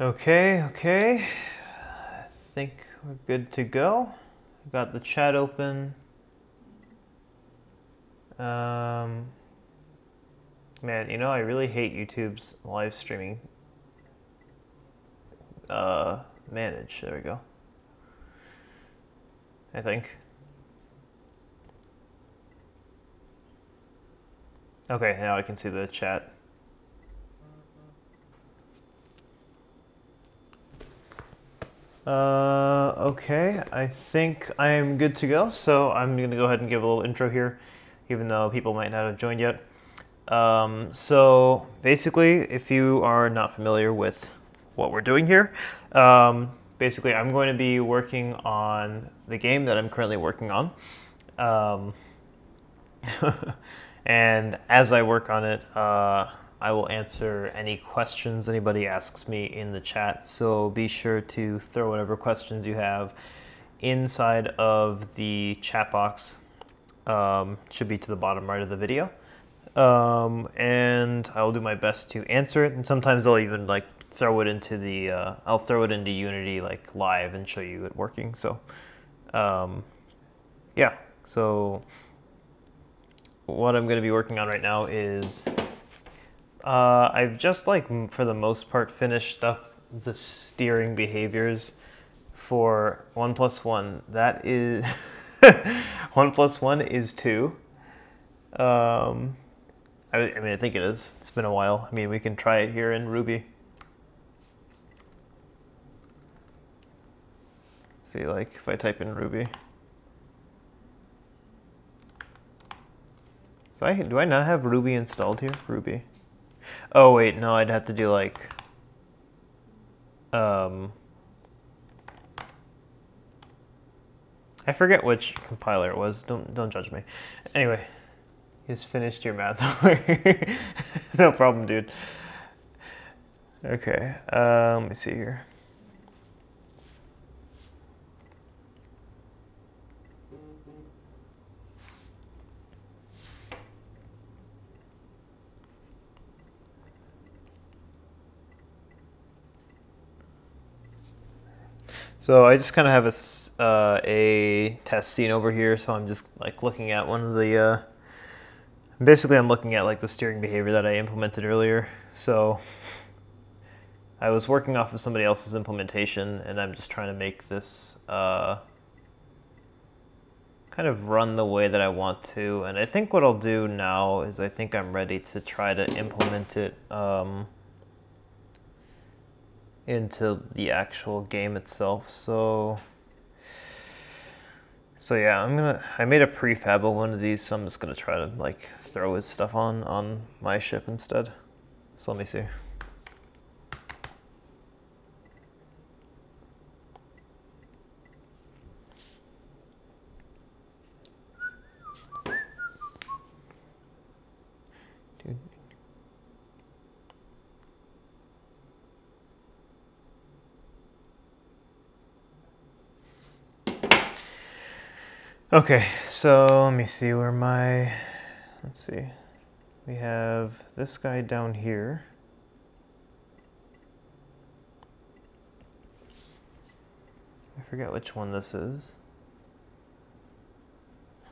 Okay. I think we're good to go. Got the chat open. Man, I really hate YouTube's live streaming. Manage. There we go. I think. Okay, now I can see the chat. Okay, I think I'm good to go, so I'm going to go ahead and give a little intro here, even though people might not have joined yet. So basically, if you are not familiar with what we're doing here, basically I'm going to be working on the game that I'm currently working on. And as I work on it, I will answer any questions anybody asks me in the chat. So be sure to throw whatever questions you have inside of the chat box. Should be to the bottom right of the video. And I'll do my best to answer it. And sometimes I'll even like throw it into the, I'll throw it into Unity like live and show you it working. So, yeah. So what I'm going to be working on right now is I've just like for the most part finished up the steering behaviors for 1+1. That is 1+1 is 2. I mean, I think it is. It's been a while. I mean, we can try it here in Ruby. See, like if I type in Ruby. So do I not have Ruby installed here? Ruby. Oh wait, no, I'd have to do like I forget which compiler it was. Don't judge me. Anyway, you just finished your math. No problem, dude. Okay, let me see here. So I just kind of have a test scene over here, so I'm just like looking at one of the, basically I'm looking at like the steering behavior that I implemented earlier. So I was working off of somebody else's implementation, and I'm just trying to make this kind of run the way that I want to. And I think what I'll do now is I think I'm ready to try to implement it into the actual game itself. So yeah, I made a prefab of one of these, so I'm just gonna try to like throw his stuff on my ship instead. So let me see. Dude. Okay, so let me see where let's see. We have this guy down here. I forget which one this is.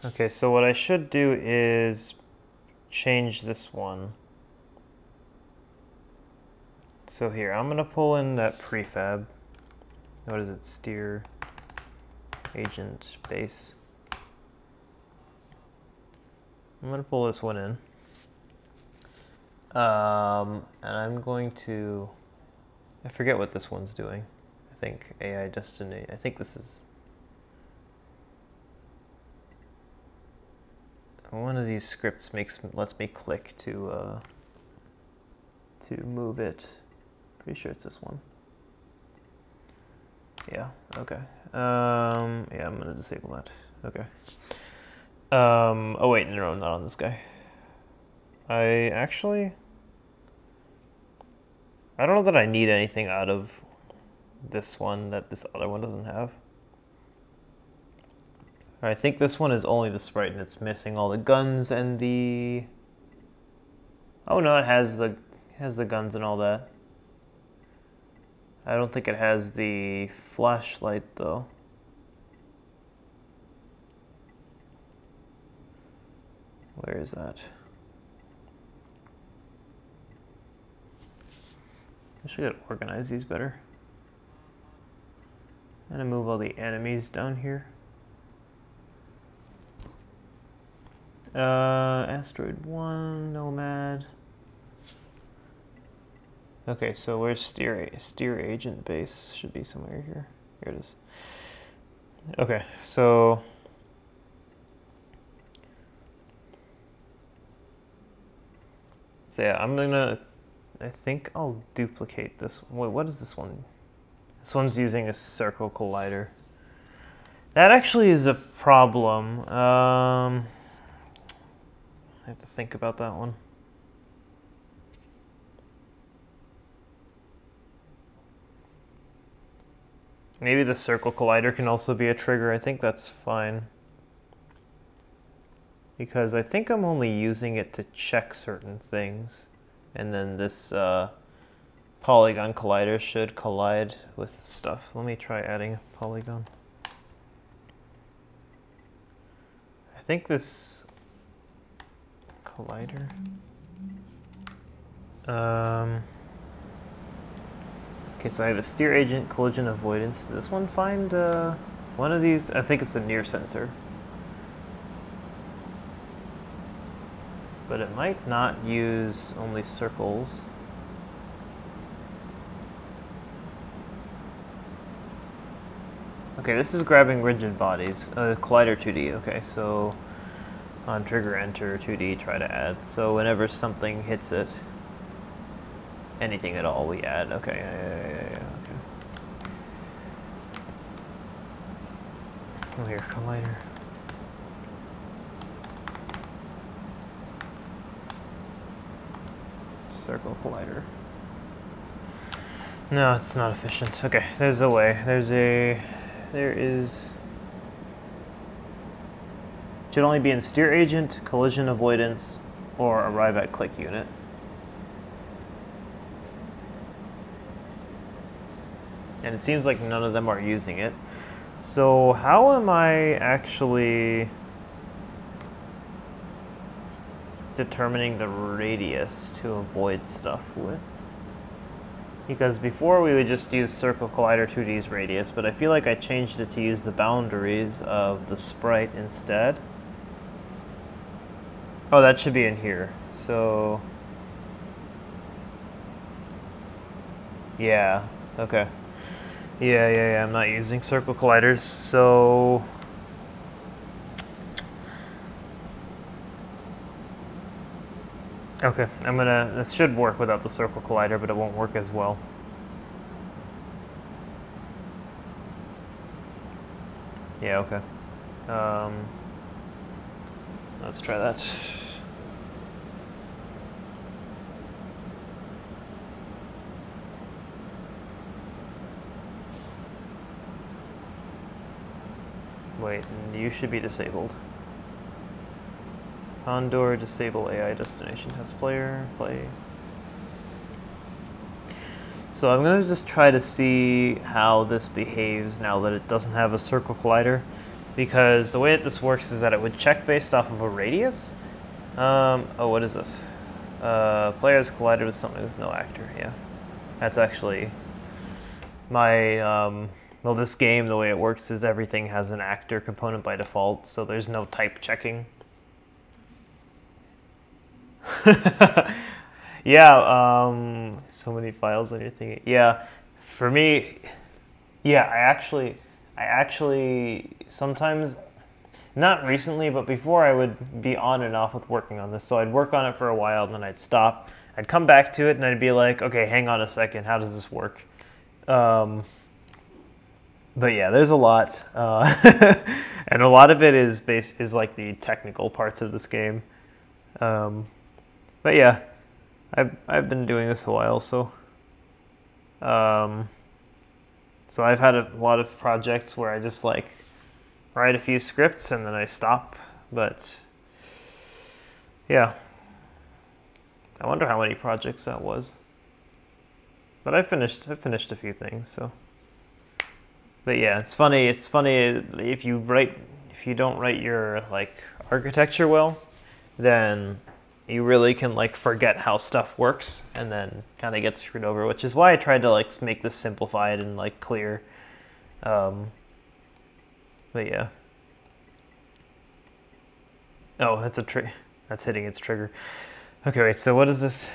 Okay, so what I should do is change this one. So here, I'm gonna pull in that prefab. What is it? Steer agent base. I'm going to pull this one in. And I'm going to, I forget what this one's doing. I think AI Destiny, I think this is, one of these scripts lets me click to move it. Pretty sure it's this one. Yeah, okay. Yeah, I'm going to disable that. Okay. Oh wait, no, not on this guy. I don't know that I need anything out of this one that this other one doesn't have. I think this one is only the sprite and it's missing all the guns and the... Oh no, it has the guns and all that. I don't think it has the flashlight though. Where is that? I should organize these better. I'm gonna move all the enemies down here. Asteroid 1, Nomad. Okay, so where's steer agent base? Should be somewhere here. Here it is. Okay, so yeah, I think I'll duplicate this. Wait, what is this one? This one's using a circle collider. That actually is a problem. I have to think about that one. Maybe the circle collider can also be a trigger. I think that's fine. Because I think I'm only using it to check certain things. And then this polygon collider should collide with stuff. Let me try adding a polygon. I think this collider. Okay, so I have a steer agent, collision avoidance. Does this one find one of these? I think it's a near sensor. But it might not use only circles. Okay, this is grabbing rigid bodies. Collider 2D, okay, so on trigger enter 2D, try to add. So whenever something hits it, anything at all, we add. Okay, yeah, okay. Oh, here, collider. Circle collider. No, it's not efficient. Okay, there's a way. There is. Should only be in steer agent, collision avoidance, or arrive at click unit. And it seems like none of them are using it. So how am I actually determining the radius to avoid stuff with? Because before we would just use circle collider 2D's radius, but I feel like I changed it to use the boundaries of the sprite instead. Oh, that should be in here. So yeah, okay. Yeah, I'm not using circle colliders, so okay, this should work without the circle collider, but it won't work as well. Yeah, okay. Let's try that. Wait, you should be disabled. Condor, disable AI destination test player, play. So I'm going to just try to see how this behaves now that it doesn't have a circle collider, because the way that this works is that it would check based off of a radius. Oh, what is this? Players collided with something with no actor. Yeah, that's actually my, well, this game, the way it works is everything has an actor component by default, so there's no type checking. Yeah, so many files on your thing. Yeah, for me, yeah, I actually sometimes, not recently, but before I would be on and off with working on this. So I'd work on it for a while and then I'd stop. I'd come back to it and I'd be like, okay, hang on a second, how does this work? But yeah, there's a lot, and a lot of it is like the technical parts of this game. But yeah, I've been doing this a while, so so I've had a lot of projects where I just like write a few scripts and then I stop. But yeah, I wonder how many projects that was. But I've finished a few things, so. But yeah, it's funny if you don't write your like architecture well, then you really can like forget how stuff works and then kind of get screwed over, which is why I tried to like make this simplified and like clear. But yeah. Oh, that's that's hitting its trigger. Okay, wait, so what is this?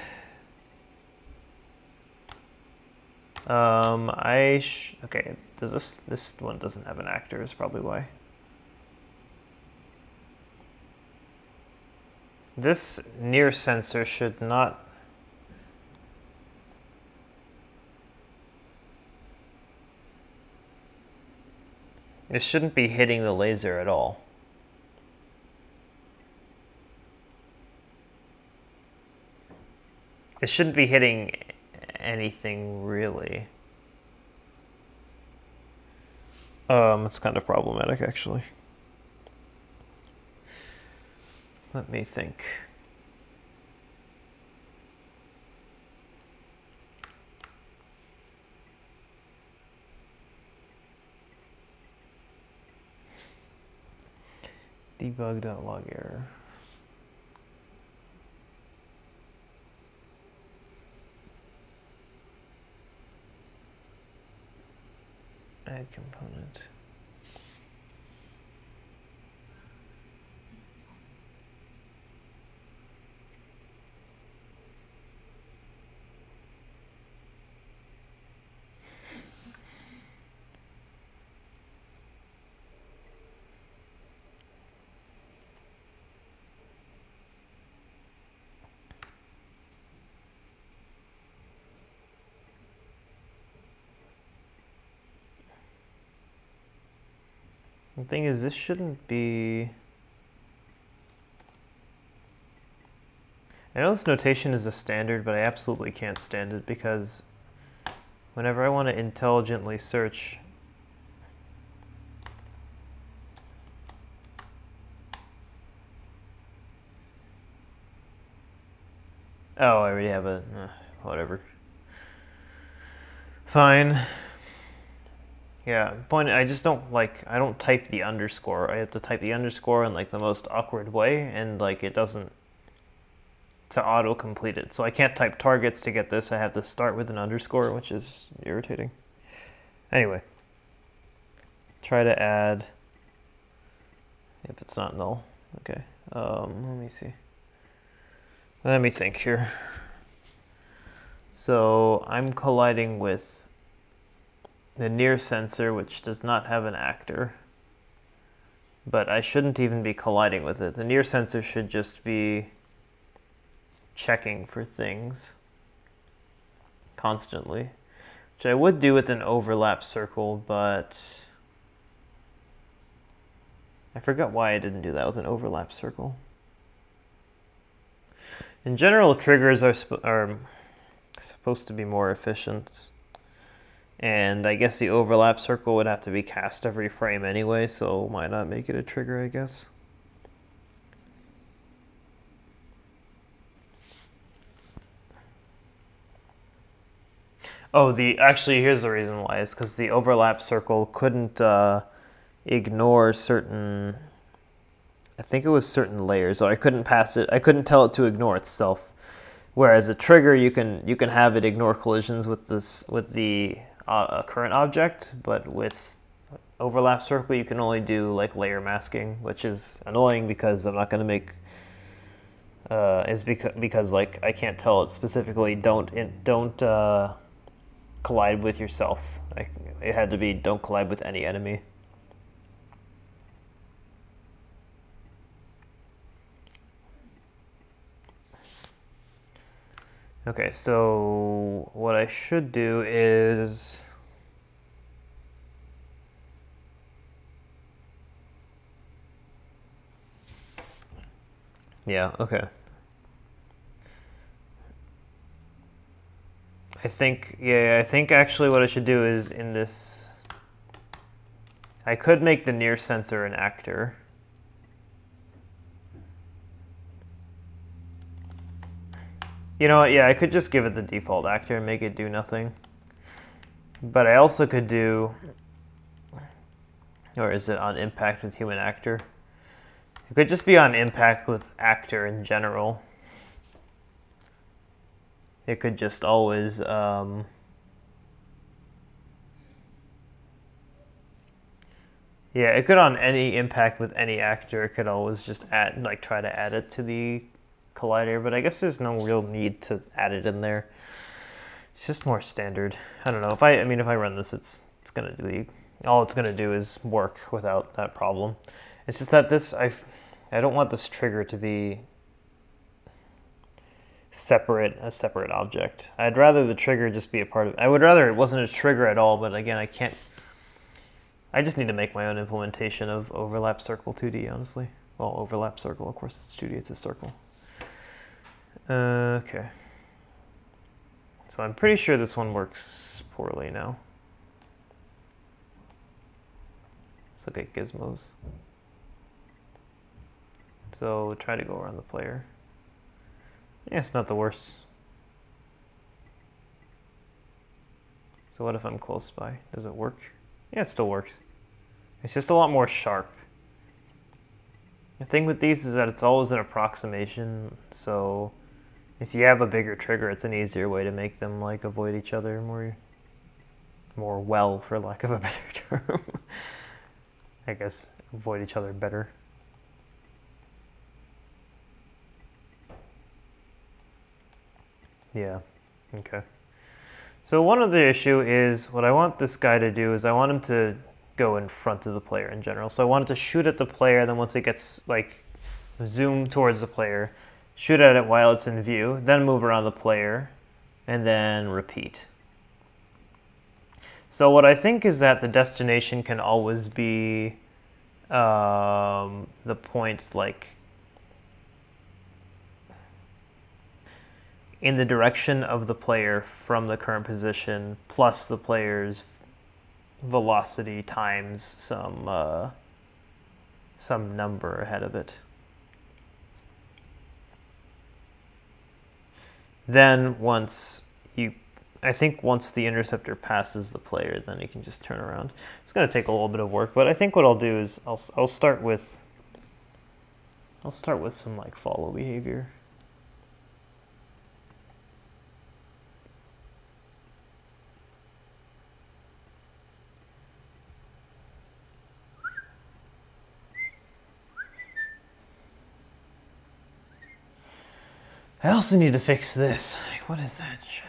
Okay, does this one doesn't have an actor is probably why. This near sensor should not. It shouldn't be hitting the laser at all. It shouldn't be hitting anything really. It's kind of problematic actually. Let me think. Debug.log error. Add component. The thing is, this shouldn't be... I know this notation is a standard, but I absolutely can't stand it because whenever I want to intelligently search... Oh, I already have a... whatever. Fine. Yeah, I just don't like, I don't type the underscore. I have to type the underscore in like the most awkward way, and like it doesn't, to auto-complete it. So I can't type targets to get this. I have to start with an underscore, which is irritating. Anyway, try to add, if it's not null. Okay, let me see. Let me think here. So I'm colliding with the near sensor, which does not have an actor, but I shouldn't even be colliding with it. The near sensor should just be checking for things constantly, which I would do with an overlap circle, but I forgot why I didn't do that with an overlap circle. In general, triggers are supposed to be more efficient. And I guess the overlap circle would have to be cast every frame anyway, so why not make it a trigger, I guess. Oh, actually, here's the reason why. It's because the overlap circle couldn't ignore certain... I think it was certain layers, so I couldn't pass it. I couldn't tell it to ignore itself. Whereas a trigger, you can have it ignore collisions with the current object, but with overlap circle you can only do like layer masking, which is annoying because I'm not going to make because like I can't tell it specifically don't collide with yourself. It had to be don't collide with any enemy. Okay, so what I should do is yeah, okay. I think actually what I should do is in this, I could make the near sensor an actor. You know what? Yeah, I could just give it the default actor and make it do nothing. But I also could do, or is it on impact with human actor? It could just be on impact with actor in general. It could just always, yeah, it could on any impact with any actor. It could always just add, like, try to add it to the collider. But I guess there's no real need to add it in there. It's just more standard. I don't know. If I mean, if I run this, it's gonna do all it's gonna do is work without that problem. It's just that this I don't want this trigger to be a separate object. I'd rather the trigger just be a part of. I would rather it wasn't a trigger at all. But again, I can't. I just need to make my own implementation of overlap circle 2D. Honestly, well, overlap circle. Of course, it's 2D. It's a circle. Okay. So I'm pretty sure this one works poorly now. Let's look at gizmos. So try to go around the player. Yeah, it's not the worst. So what if I'm close by? Does it work? Yeah, it still works. It's just a lot more sharp. The thing with these is that it's always an approximation, so if you have a bigger trigger, it's an easier way to make them like avoid each other more well, for lack of a better term. I guess avoid each other better. Yeah, okay. So one of the issue is what I want this guy to do is I want him to go in front of the player in general. So I want it to shoot at the player, then once it gets like zoom towards the player, shoot at it while it's in view, then move around the player, and then repeat. So what I think is that the destination can always be the points like in the direction of the player from the current position plus the player's velocity times some number ahead of it. Then I think once the interceptor passes the player, then you can just turn around. It's going to take a little bit of work, but I think what I'll do is I'll start with some like follow behavior. I also need to fix this. What is that shit?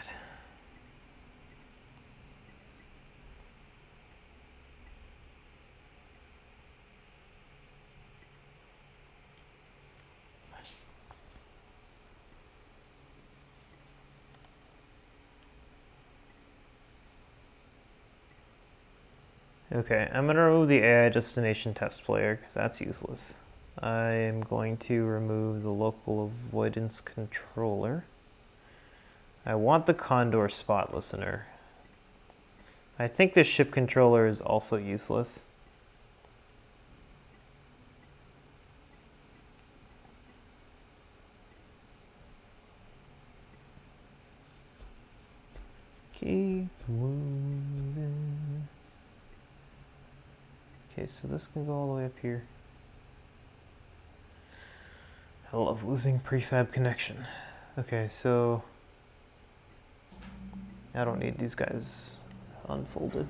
Okay, I'm going to remove the AI destination test player because that's useless. I am going to remove the local avoidance controller. I want the Condor spot listener. I think the ship controller is also useless. Keep moving. Okay, so this can go all the way up here. I love losing prefab connection. Okay, so I don't need these guys unfolded.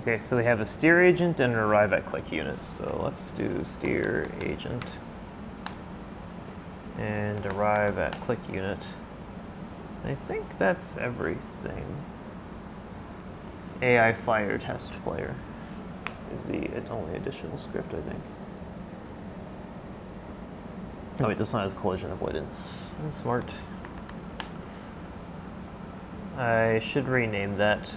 Okay, so we have a steer agent and an arrive at click unit. So let's do steer agent and arrive at click unit. I think that's everything. AI fire test player is the only additional script, I think. Oh wait, this one has collision avoidance. I'm smart. I should rename that.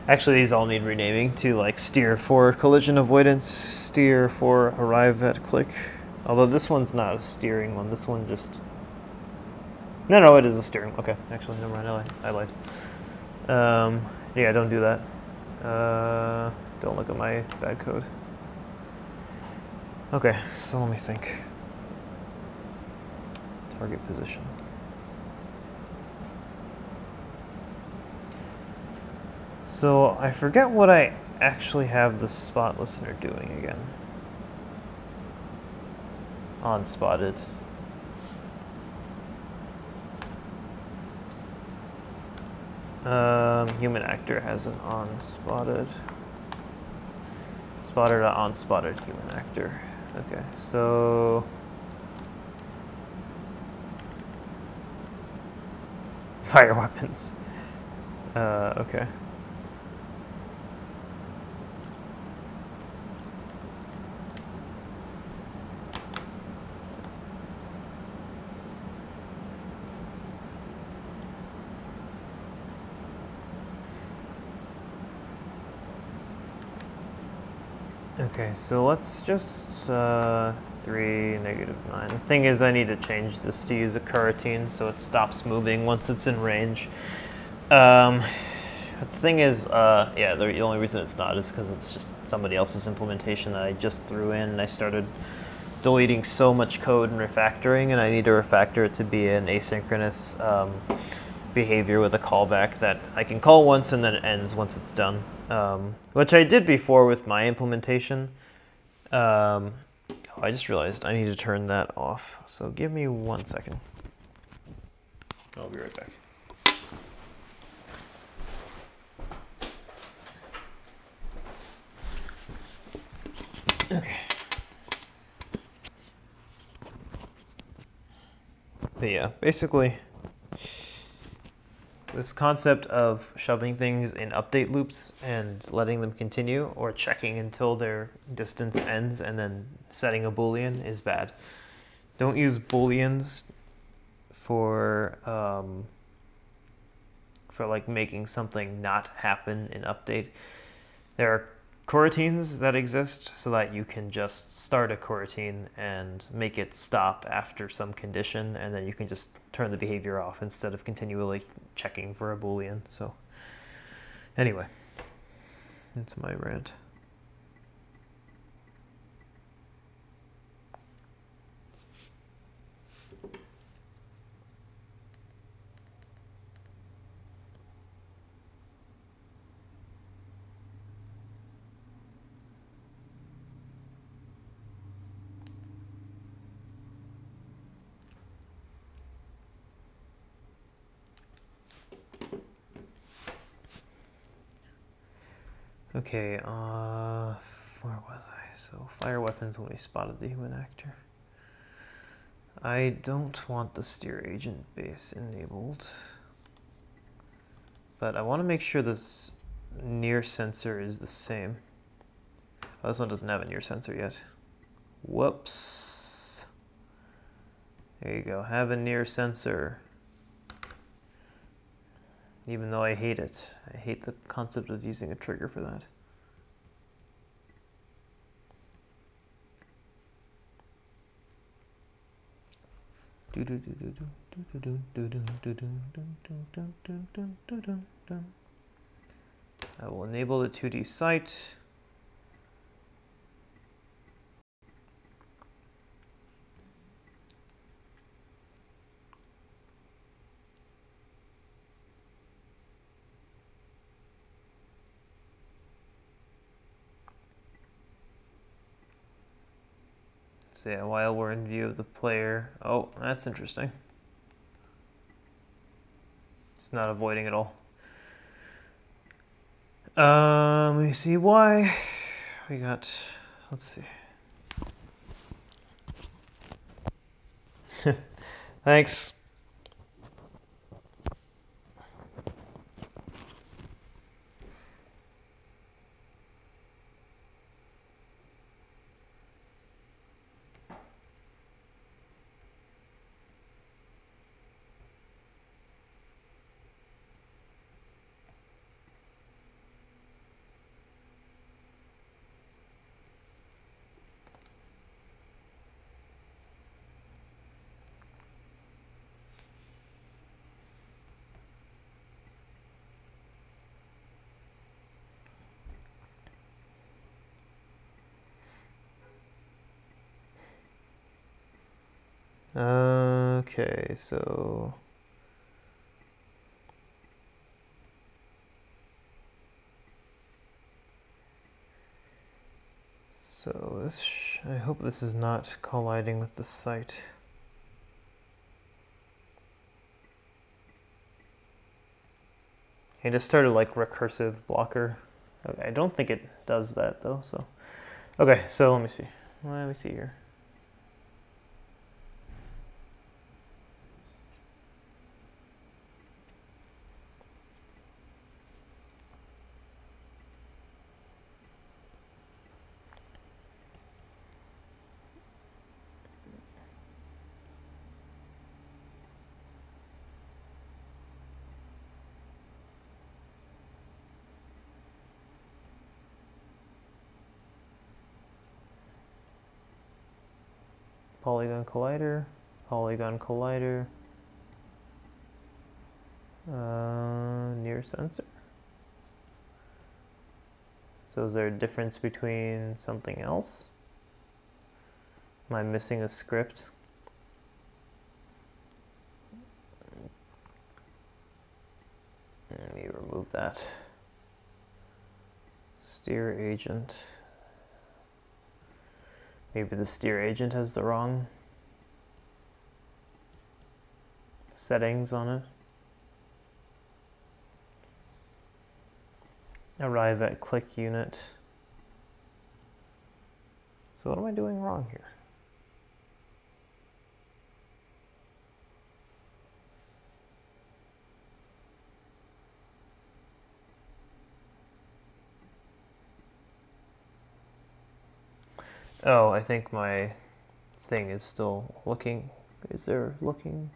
Actually, these all need renaming to like steer for collision avoidance, steer for arrive at click. Although this one's not a steering one, this one just... No, it is a steering. Okay, actually, never mind. I lied. Yeah, don't do that. Don't look at my bad code. Okay, so let me think. Target position. So I forget what I actually have the spot listener doing again. On spotted. Human actor has an on spotted. Spotted on spotted human actor. Okay, so fire weapons. Okay. Okay, so let's just 3, -9. The thing is, I need to change this to use a coroutine so it stops moving once it's in range. But the thing is, yeah, the only reason it's not is because it's just somebody else's implementation that I just threw in, and I started deleting so much code and refactoring, and I need to refactor it to be an asynchronous behavior with a callback that I can call once and then it ends once it's done, which I did before with my implementation. Oh, I just realized I need to turn that off, so give me 1 second. I'll be right back. Okay. But yeah, basically, this concept of shoving things in update loops and letting them continue, or checking until their distance ends and then setting a boolean, is bad. Don't use booleans for like making something not happen in update. There are coroutines that exist so that you can just start a coroutine and make it stop after some condition, and then you can just turn the behavior off instead of continually checking for a boolean. So anyway, that's my rant. Okay, where was I? So fire weapons when we spotted the human actor. I don't want the steer agent base enabled, but I want to make sure this near sensor is the same. Oh, this one doesn't have a near sensor yet. Whoops. There you go, have a near sensor. Even though I hate it. I hate the concept of using a trigger for that. I will enable the 2D sight. So yeah, while we're in view of the player. Oh, that's interesting. It's not avoiding at all. Let me see why. We got, let's see. Thanks. Okay, so this I hope this is not colliding with the site. I just started like recursive blocker. Okay, I don't think it does that though, so. Okay, so let me see. Let me see here. Polygon collider, polygon collider, near sensor. So is there a difference between something else? Am I missing a script? Let me remove that. Steer agent. Maybe the steer agent has the wrong settings on it. Arrive at click unit. So what am I doing wrong here? Oh, I think my thing is still looking. Is there looking?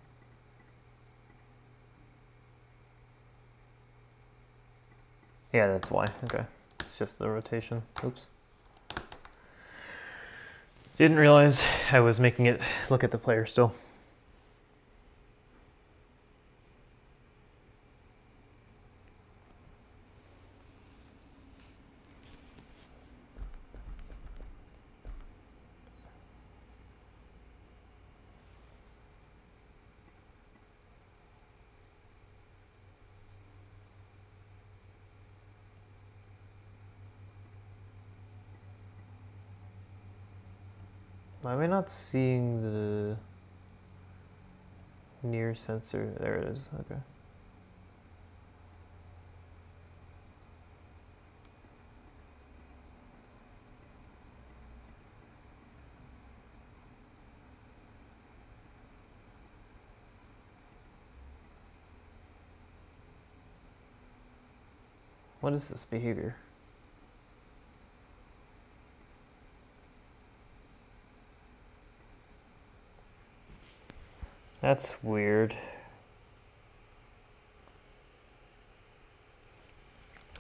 Yeah, that's why. Okay. It's just the rotation. Oops. Didn't realize I was making it look at the player still. Why am I not seeing the near sensor? There it is. Okay. What is this behavior? That's weird.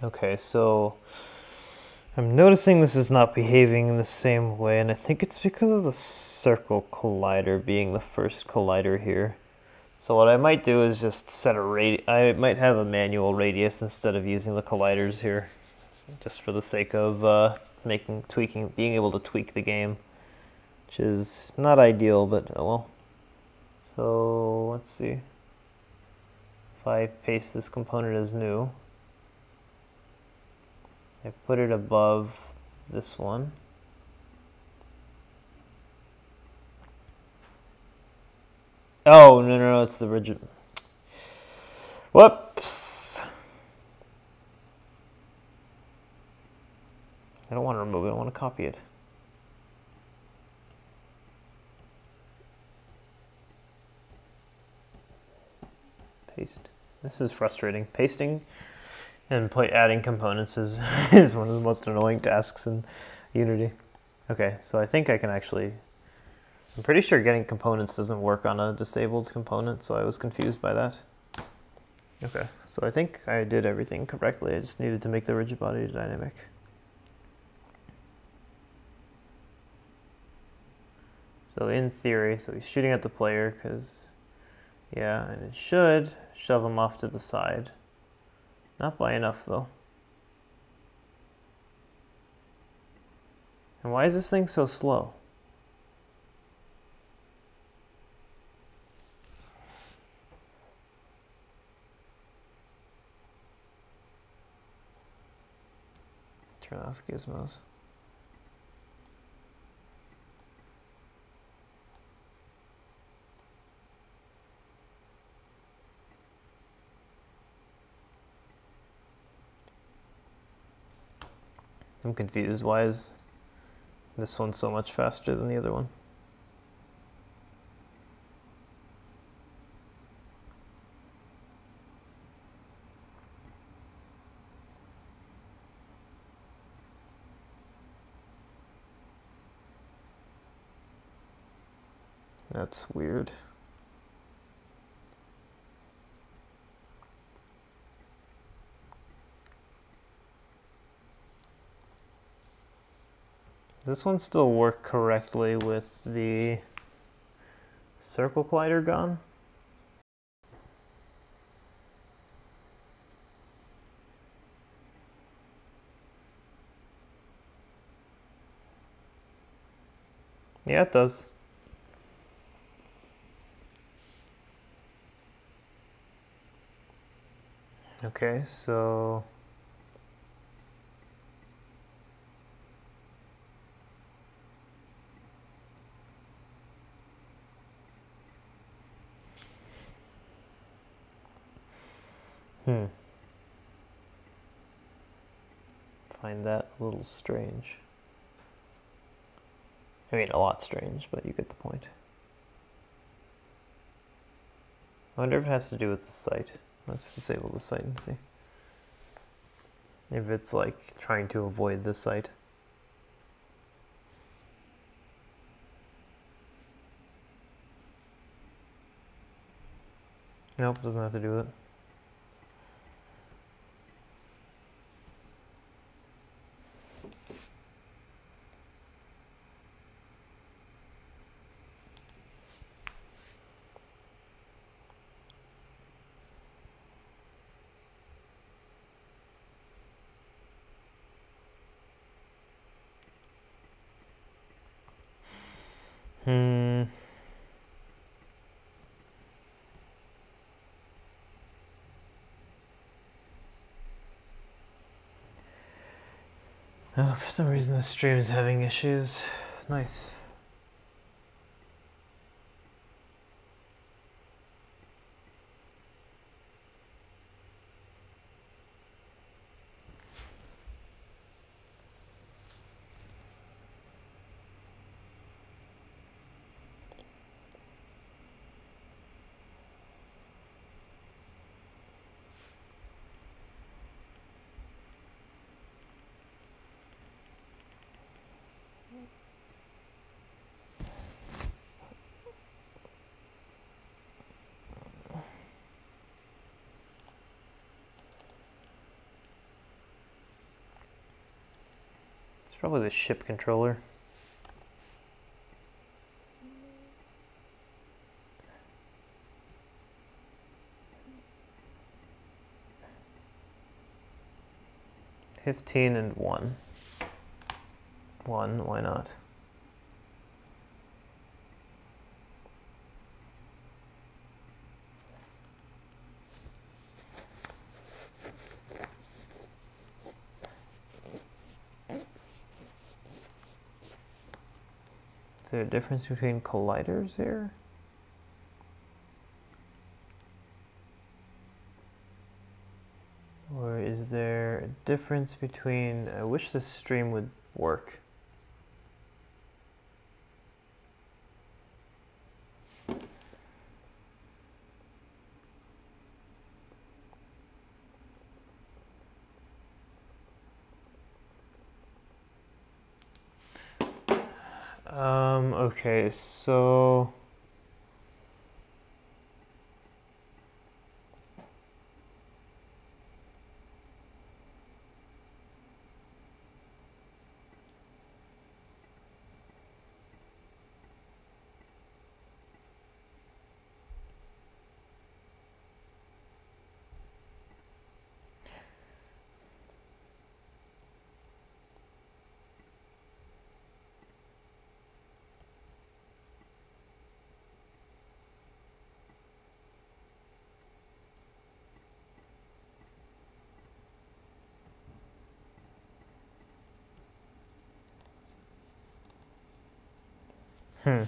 Okay, so I'm noticing this is not behaving in the same way, and I think it's because of the circle collider being the first collider here. So what I might do is just set a I might have a manual radius instead of using the colliders here, just for the sake of being able to tweak the game, which is not ideal, but oh well. So let's see. If I paste this component as new, I put it above this one. Oh, no, it's the rigid. Whoops. I don't want to remove it, I want to copy it. Paste. This is frustrating. Pasting and adding components is, is one of the most annoying tasks in Unity. Okay, so I think I can actually... I'm pretty sure getting components doesn't work on a disabled component, so I was confused by that. Okay, so I think I did everything correctly. I just needed to make the rigid body dynamic. So in theory, so he's shooting at the player because, yeah, and it should shove him off to the side. Not by enough though. And why is this thing so slow? turn off gizmos. I'm confused. Why is this one so much faster than the other one? That's weird. Does this one still work correctly with the circle collider gone? Yeah, it does. Okay, so find that a little strange. I mean, a lot strange, but you get the point. I wonder if it has to do with the site. Let's disable the site and see. If it's like trying to avoid the site. Nope, doesn't have to do with it. Oh, for some reason the stream is having issues. Nice. It's probably the ship controller. $15 and $1. $1, why not? Is there a difference between colliders here? Or is there a difference between... I wish this stream would work. Okay, so... Hmm.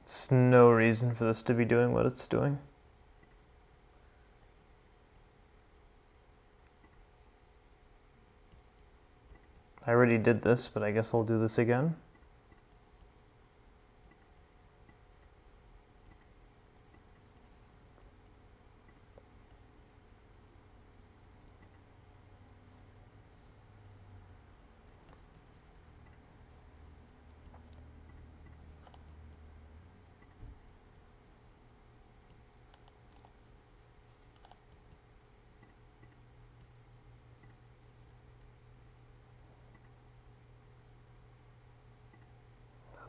It's no reason for this to be doing what it's doing. I already did this, but I guess I'll do this again.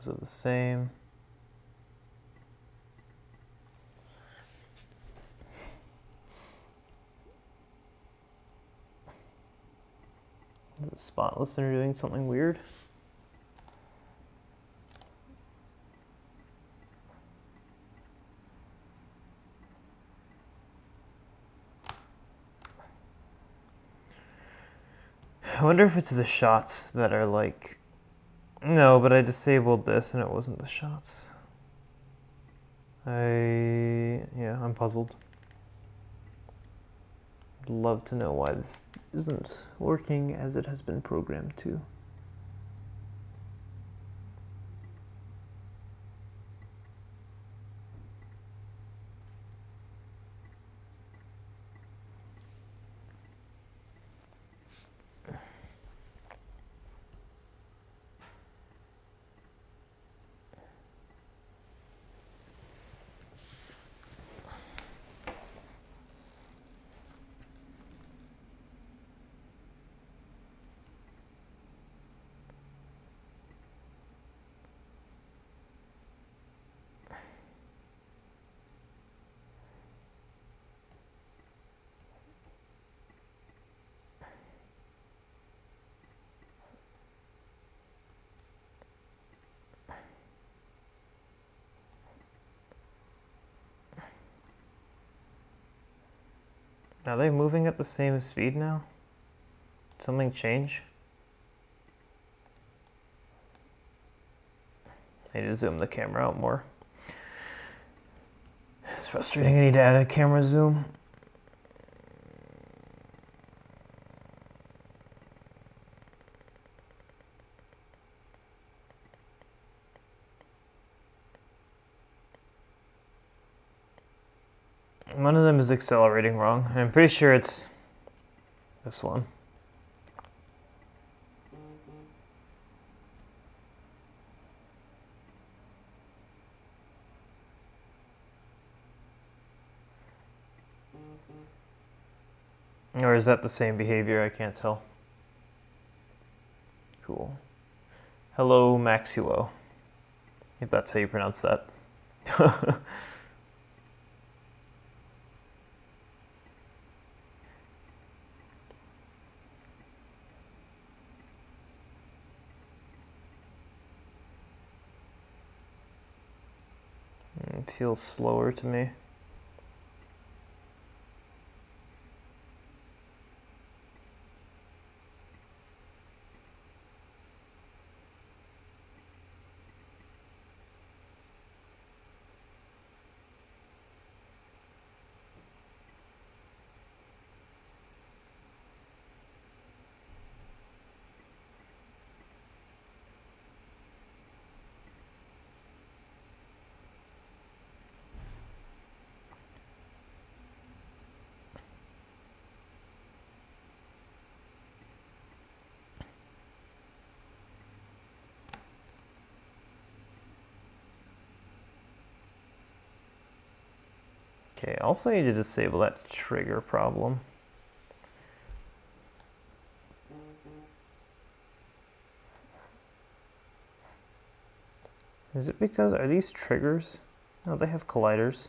Those are the same. Is it spot listener doing something weird? I wonder if it's the shots that are like... No, but I disabled this and it wasn't the shots. Yeah, I'm puzzled. I'd love to know why this isn't working as it has been programmed to. Are they moving at the same speed now? Something change? I need to zoom the camera out more. It's frustrating. I need to add a camera zoom. One of them is accelerating wrong, and I'm pretty sure it's this one. Or is that the same behavior? I can't tell. Cool. Hello, Maxuo. If that's how you pronounce that. It feels slower to me. Okay, also need to disable that trigger problem. Is it because, are these triggers? No, they have colliders.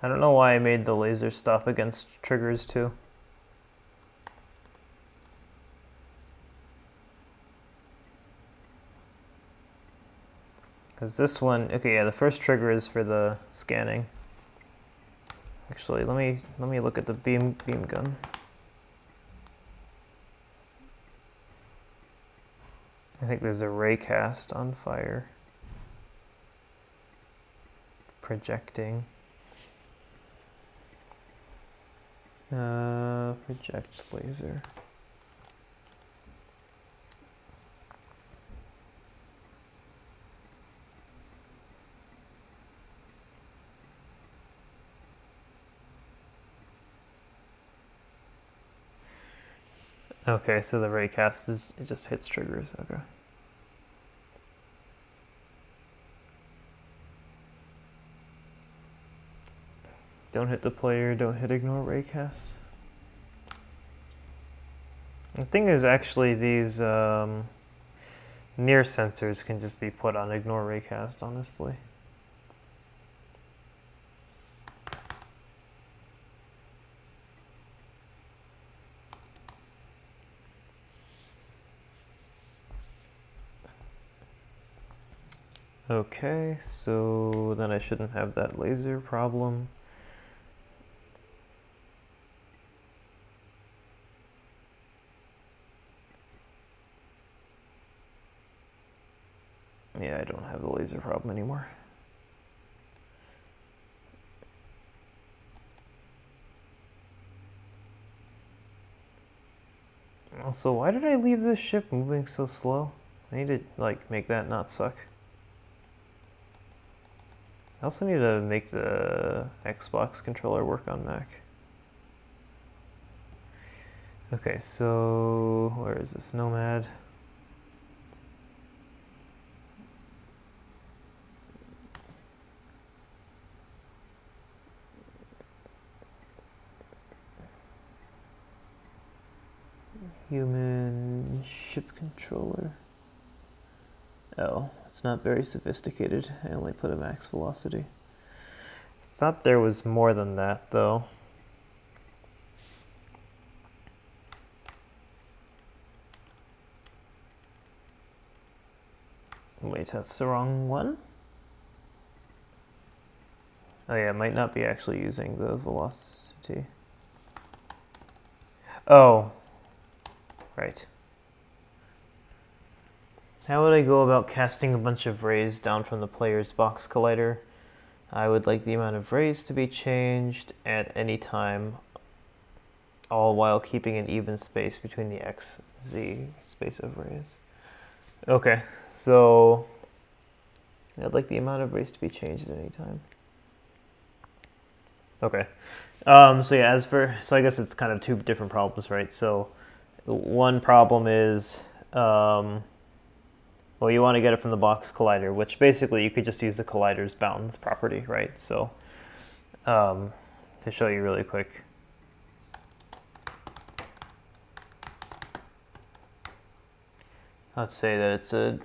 I don't know why I made the laser stop against triggers too. Because this one, okay, yeah, the first trigger is for the scanning. Actually, let me look at the beam gun. think there's a raycast on fire. Projecting. Project laser. Okay, so the raycast is, it just hits triggers, okay. Don't hit the player, don't hit ignore raycast. The thing is, actually, these near sensors can just be put on ignore raycast, honestly. Okay, so then I shouldn't have that laser problem. Yeah, I don't have the laser problem anymore. Also, why did I leave this ship moving so slow? I need to, like, make that not suck. I also need to make the Xbox controller work on Mac. Okay, so where is this Nomad? Human ship controller. Oh, it's not very sophisticated. I only put a max velocity. Thought there was more than that, though. Wait, that's the wrong one? Oh yeah, it might not be actually using the velocity. Oh, right. How would I go about casting a bunch of rays down from the player's box collider? I would like the amount of rays to be changed at any time, all while keeping an even space between the X, Z space of rays. Okay, so I'd like the amount of rays to be changed at any time. Okay. So yeah, so I guess it's kind of two different problems, right? So one problem is, well, you want to get it from the box collider, which basically you could just use the collider's bounds property, right? So to show you really quick. Let's say that it's a,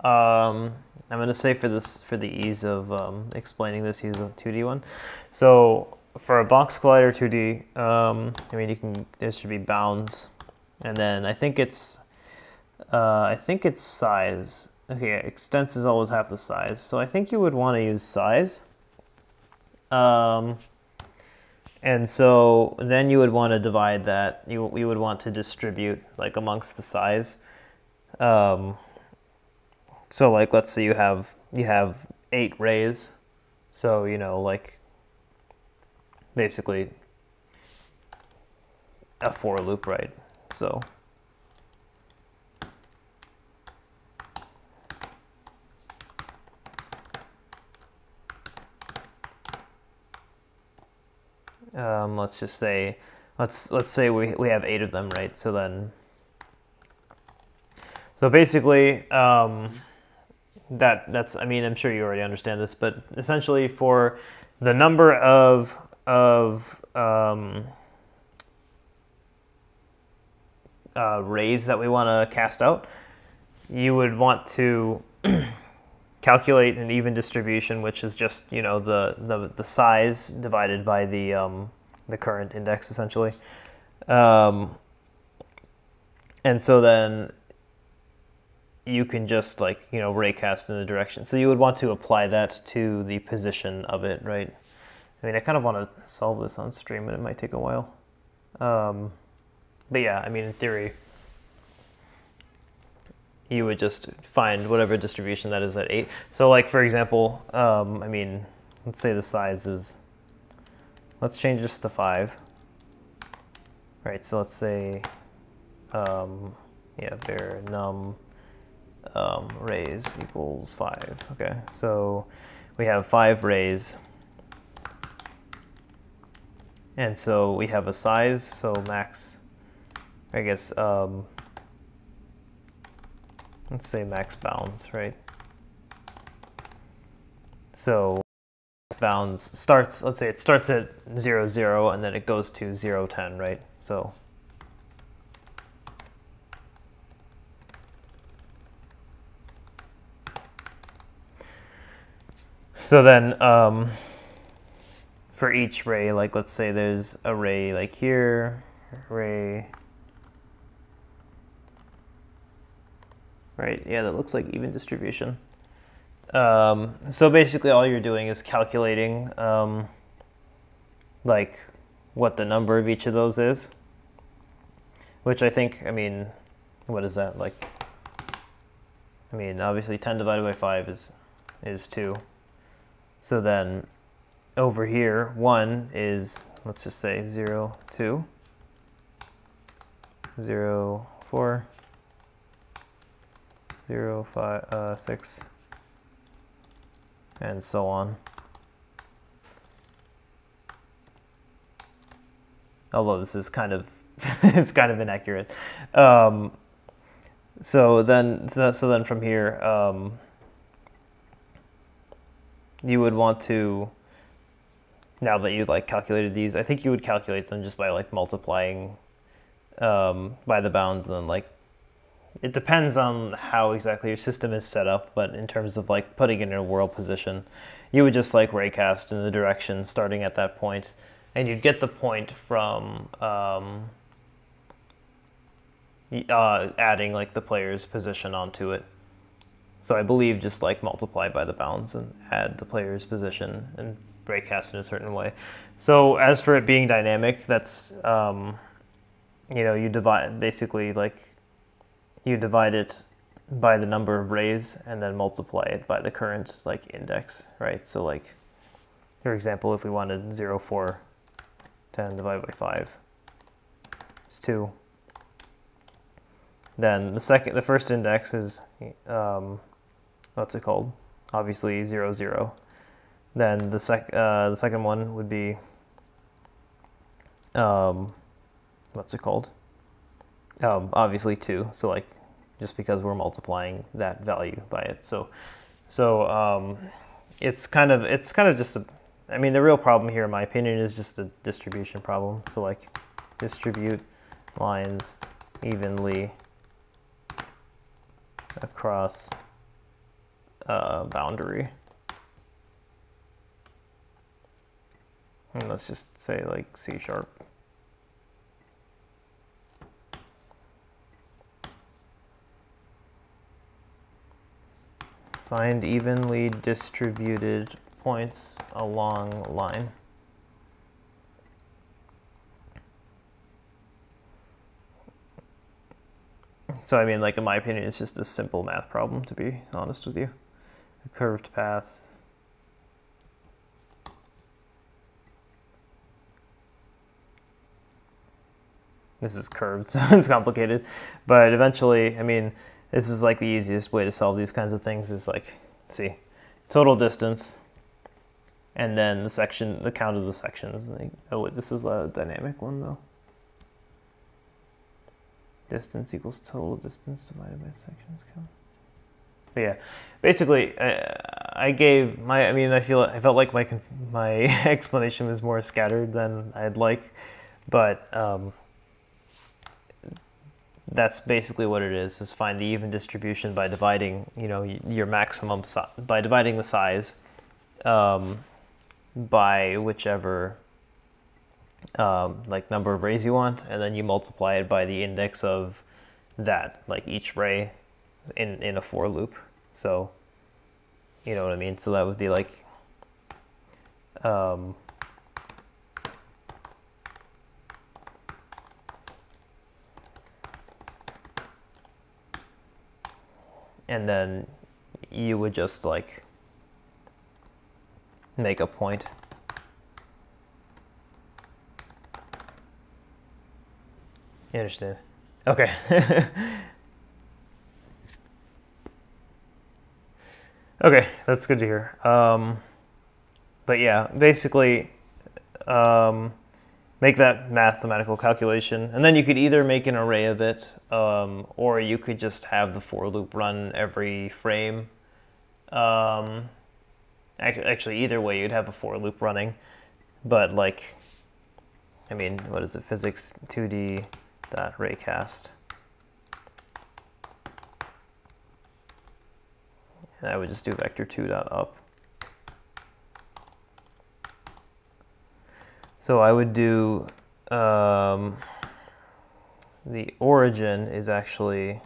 I'm going to say for the ease of explaining this, use a 2D one. So for a box collider 2D, I mean, there should be bounds, and then I think it's size. Okay, extenses always have the size, so I think you would want to use size. And so then you would want to divide that. You would want to distribute like amongst the size. So like, let's say you have 8 rays, so like basically a for loop, right? So let's just say let's say we have 8 of them, right? So then basically that's, I mean, I'm sure you already understand this, but essentially for the number of rays that we want to cast out, you would want to calculate an even distribution, which is just the size divided by the current index, essentially, and so then you can just raycast in the direction. So you would want to apply that to the position of it, right? I mean, I kind of want to solve this on stream, but it might take a while. But yeah, I mean, in theory, you would just find whatever distribution that is at 8. So like, for example, I mean, let's say the size is, let's change this to 5. Right, so let's say, yeah, var num rays equals 5. Okay, so we have 5 rays. And so we have a size, so max, I guess, let's say max bounds, right? So bounds starts, let's say it starts at 0, 0, and then it goes to 0, 10, right? So then for each ray, like let's say there's a ray like here, ray, right? Yeah, that looks like even distribution. So basically all you're doing is calculating like what the number of each of those is, which I think, I mean, what is that? Like, I mean, obviously 10 divided by 5 is 2. So then over here, 1 is, let's just say 0, 2, 0, 4, 0, 5, 6, and so on. Although this is kind of, it's kind of inaccurate. So then from here, you would want to, now that you like calculated these, I think you would calculate them just by like multiplying by the bounds, and then like, it depends on how exactly your system is set up, but in terms of like putting it in a world position, you would just like raycast in the direction starting at that point, and you'd get the point from adding like the player's position onto it. So I believe just like multiply by the bounds and add the player's position and raycast in a certain way. So as for it being dynamic, that's you know, you divide, basically like you divide it by the number of rays and then multiply it by the current like index, right? So like, for example, if we wanted 0, 4, 10 divided by 5 is 2. Then the first index is, what's it called? Obviously 0, 0. Then the second one would be, what's it called? Obviously 2. So like, just because we're multiplying that value by it. So it's kind of just a, I mean, the real problem here, in my opinion, is just a distribution problem. So like, distribute lines evenly across a boundary. And let's just say like C#. Find evenly distributed points along line. So I mean, like, in my opinion, it's just a simple math problem, to be honest with you. A curved path. This is curved, so it's complicated. But eventually, I mean, this is like the easiest way to solve these kinds of things is like, see, total distance, and then the count of the sections. Like, oh, wait, this is a dynamic one though. Distance equals total distance divided by sections count. But yeah, basically, I gave my, I mean, I felt like my explanation was more scattered than I'd like, but that's basically what it is find the even distribution by dividing, you know, your maximum by dividing the size by whichever like number of rays you want, and then you multiply it by the index of that, like each ray in a for loop. So you know what I mean? So that would be like and then you would just like make a point. You understand? Okay. Okay, that's good to hear. But yeah, basically, make that mathematical calculation, and then you could either make an array of it, or you could just have the for loop run every frame. Actually, either way, you'd have a for loop running, but like, I mean, what is it? Physics 2D dot raycast. And I would just do vector2 dot up. So I would do the origin is actually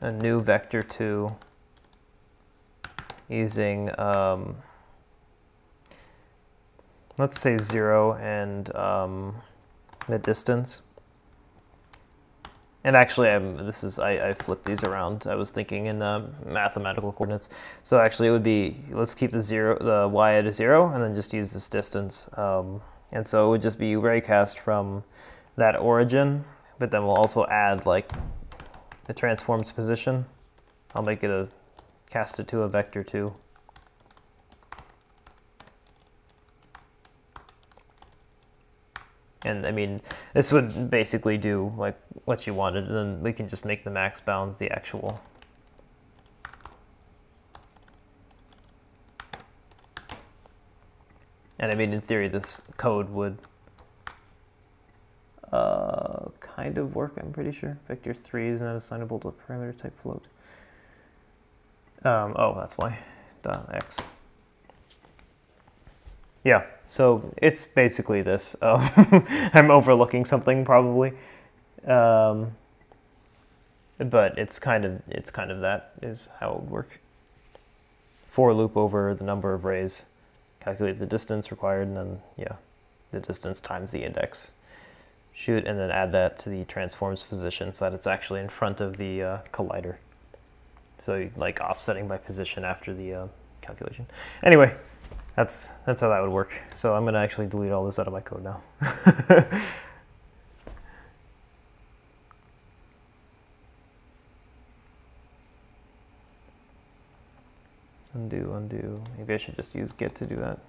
a new vector2 using let's say 0 and the distance. And actually, I flipped these around. I was thinking in mathematical coordinates. So actually, it would be, let's keep the y at a 0, and then just use this distance. And so it would just be raycast from that origin, but then we'll also add like the transform's position. I'll make it cast it to a vector2. And I mean, this would basically do like what you wanted, and then we can just make the max bounds the actual. And I mean, in theory, this code would kind of work, I'm pretty sure. Vector 3 is not assignable to a parameter type float. Oh, that's why. .x. Yeah, so it's basically this. I'm overlooking something probably, but it's kind of that is how it would work. For loop over the number of rays, calculate the distance required, and then yeah, the distance times the index. Shoot, and then add that to the transform's position so that it's actually in front of the collider. So like offsetting by position after the calculation. Anyway. That's how that would work. So I'm going to actually delete all this out of my code now. Undo. Maybe I should just use git to do that.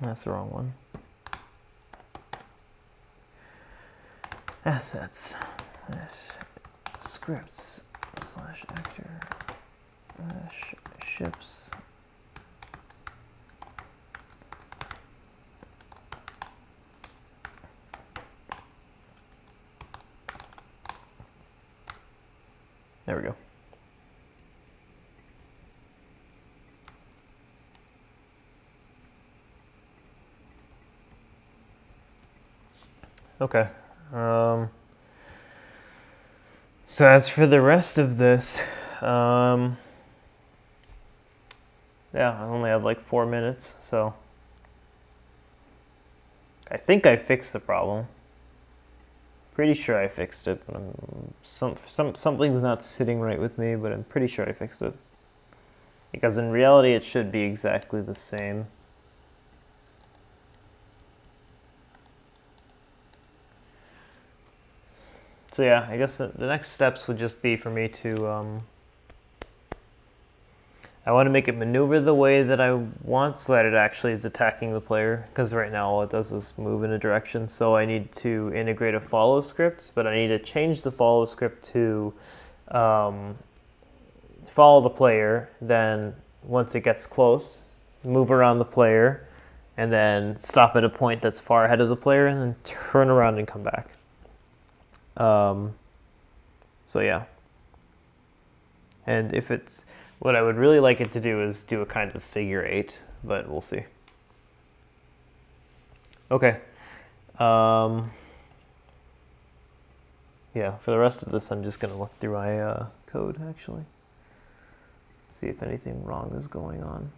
That's the wrong one. Assets. Scripts. /actor ships there we go. Okay. So as for the rest of this, yeah, I only have like 4 minutes, so I think I fixed the problem. Pretty sure I fixed it. Something's not sitting right with me, but I'm pretty sure I fixed it. Because in reality, it should be exactly the same. So yeah, I guess the next steps would just be for me to, I want to make it maneuver the way that I want so that it actually is attacking the player, because right now all it does is move in a direction. So I need to integrate a follow script, but I need to change the follow script to follow the player, then once it gets close, move around the player, and then stop at a point that's far ahead of the player, and then turn around and come back. So yeah, and if it's, what I would really like it to do is do a kind of figure 8, but we'll see. Okay. Yeah, for the rest of this, I'm just going to look through my code, actually. See if anything wrong is going on.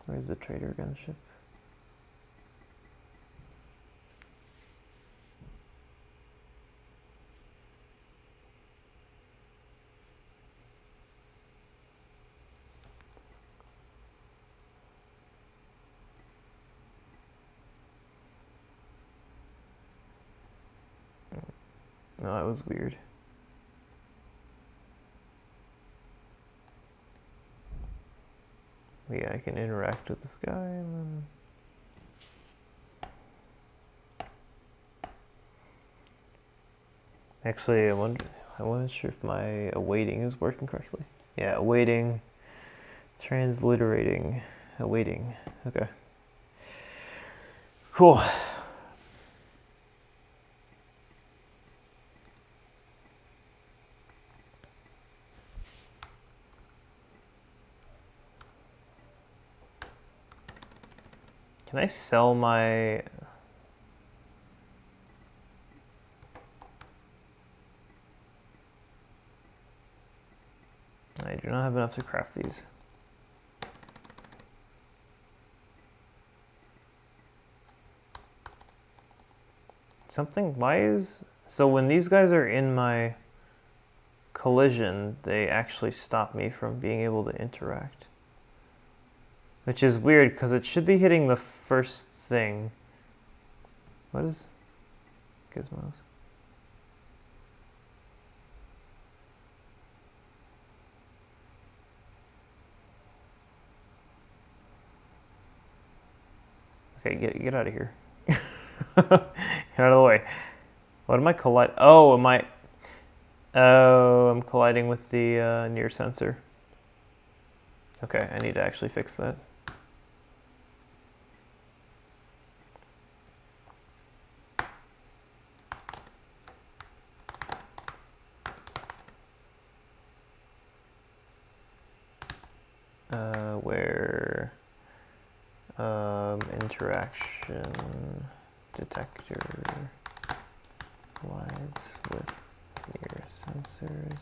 Where's the trader gunship? No, that was weird. Yeah, I can interact with this guy and then... Actually, I wasn't sure if my awaiting is working correctly. Yeah, awaiting, transliterating, awaiting. Okay. Cool. Can I sell my... I do not have enough to craft these. Something, why is... So when these guys are in my collision, they actually stop me from being able to interact. Which is weird, because it should be hitting the first thing. What is gizmos? Okay, get out of here. Get out of the way. What am I colliding? Oh, am I... Oh, I'm colliding with the near sensor. Okay, I need to actually fix that. Where interaction detector collides with near sensors.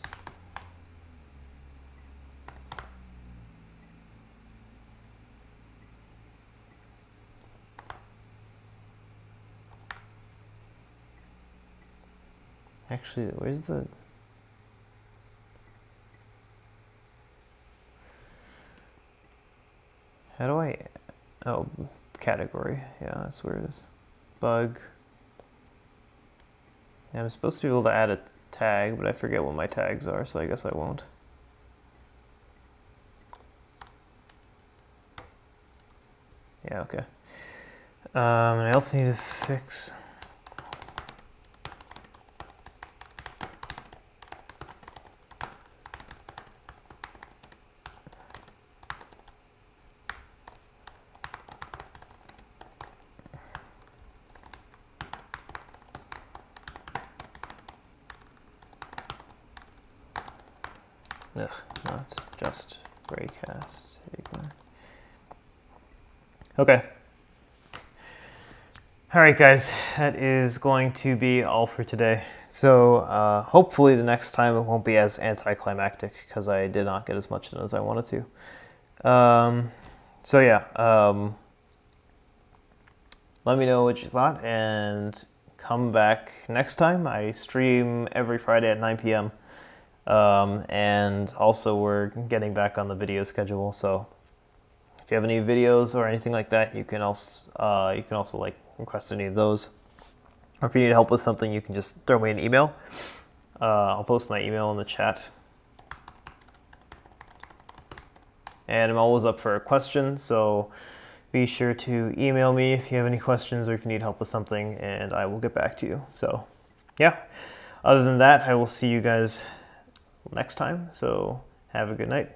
Actually, where's the... How do I... Oh, category. Yeah, that's where it is. Bug. Yeah, I'm supposed to be able to add a tag, but I forget what my tags are, so I guess I won't. Yeah, okay. And I also need to fix... Ugh, not just raycast. Ignore. Okay. All right, guys, that is going to be all for today. So hopefully the next time it won't be as anticlimactic because I did not get as much done as I wanted to. So yeah, let me know what you thought and come back next time. I stream every Friday at 9 p.m. And also we're getting back on the video schedule, so if you have any videos or anything like that, you can also like request any of those, or if you need help with something, you can just throw me an email. I'll post my email in the chat, and I'm always up for a question, so be sure to email me if you have any questions or if you need help with something, and I will get back to you. So yeah, other than that, I will see you guys next time, so have a good night.